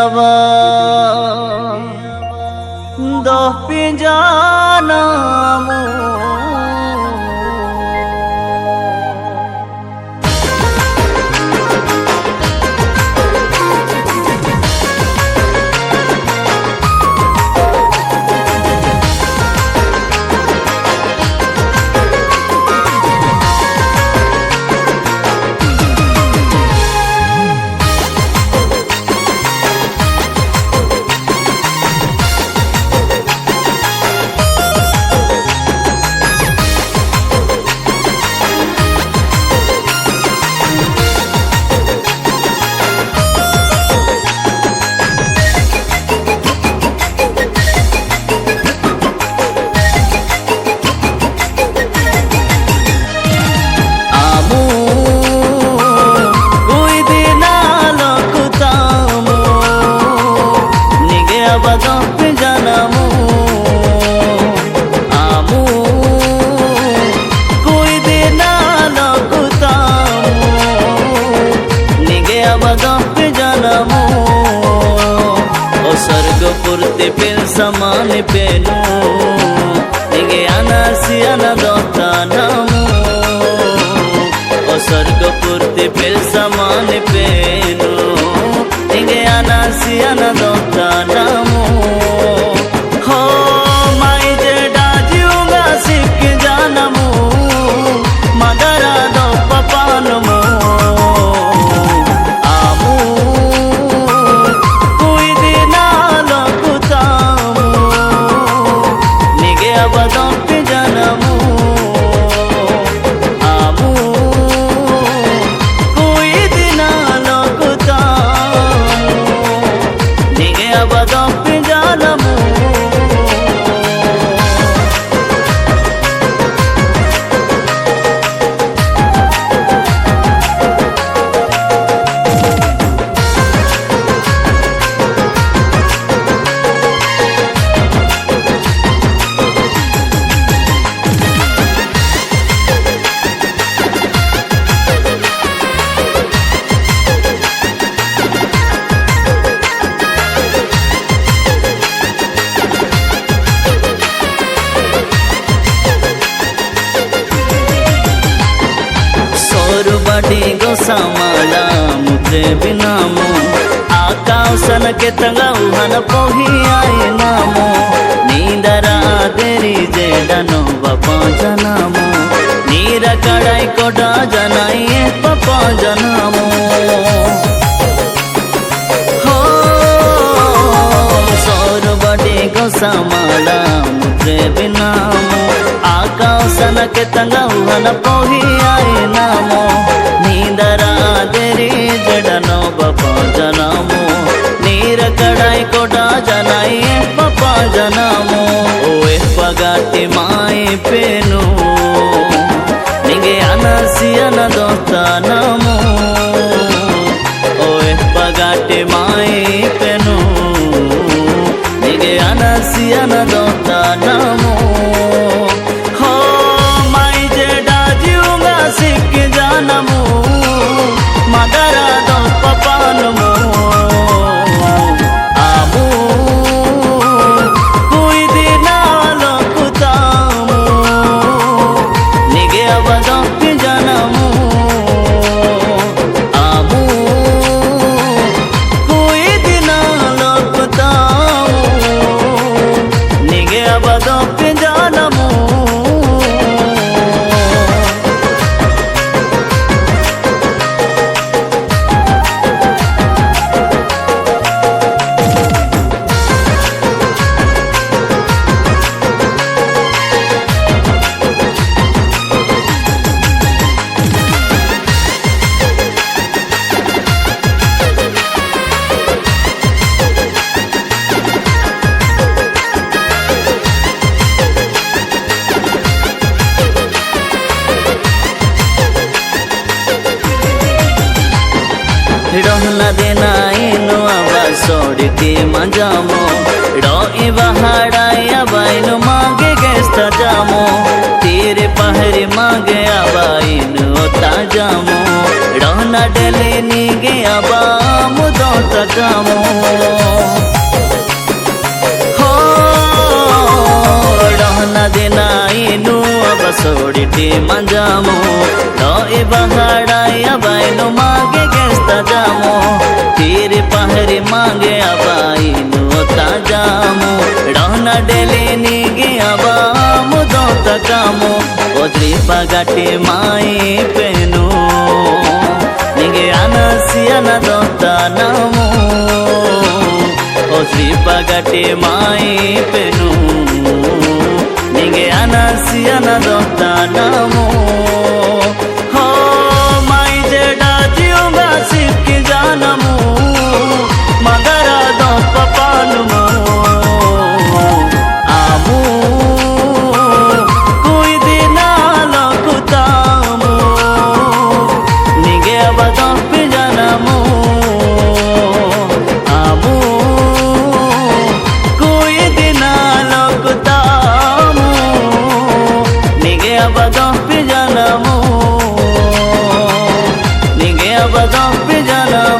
आवा दो पिंजाना स्वर्गपुरते पेल समान पेनु निगे अनासियाना दोता नामो स्वर्गपुरते पेल समान पेनु निगे अनासियाना दोता नामो हो माई जे डाजिउगा सिक जानमो मदरा दो पपानमो बड़ी गोसामाला मुझे बिनामो आकाशन के तंगाउहन पोही आए नामो नींदरा देरी जेडनो बापा जनामो नीरा कड़ाई कोडा जनाई पापा जनामो हो सोर बड़ी गोसामाला मुझे बिनामो आकाशन के तंगाउहन पोही आए नामो नींदरा देरी जडनो बापा जनामो नीर कड़ाई कोडा जनाई पापा जनामो ओए पगाटी माई पेनु निगे अनासियाना दोता नामो ओए पगाटी माई पेनु निगे अनासियाना दोता नामो सिक जानमो मदरा दो पपानमो आमो कोई दिना लोकुतामो निगे अवदो जानमो आमो कोई दिना लोकुतामो निगे अवदो जानमो रहना देना इनो आवा सोड़ के मजामो रोई बहाड़ाया बाइनो मांगे गेस्ता जामो तेरे पहरे मांगे आबाइन ओता जामो रहना डले नी गया बा मुदो तकामो। gati manjamu Doi bahadaya bainu mage gesta jamu Tiri pahari mange abainu tajamu Rohna deli nigi abamu dota kamu Odri pagati mai penu Nige anasiana dota namu Odri pagati mai penu Nige anasiana dota namu Ho mai jeda jiunga sikki janamu Magara do papanumu Amu kui dina lokutamu Nige abado pijanamu Amu kui dina lokutamu Nige abado pijanamu Nige abado pijanamu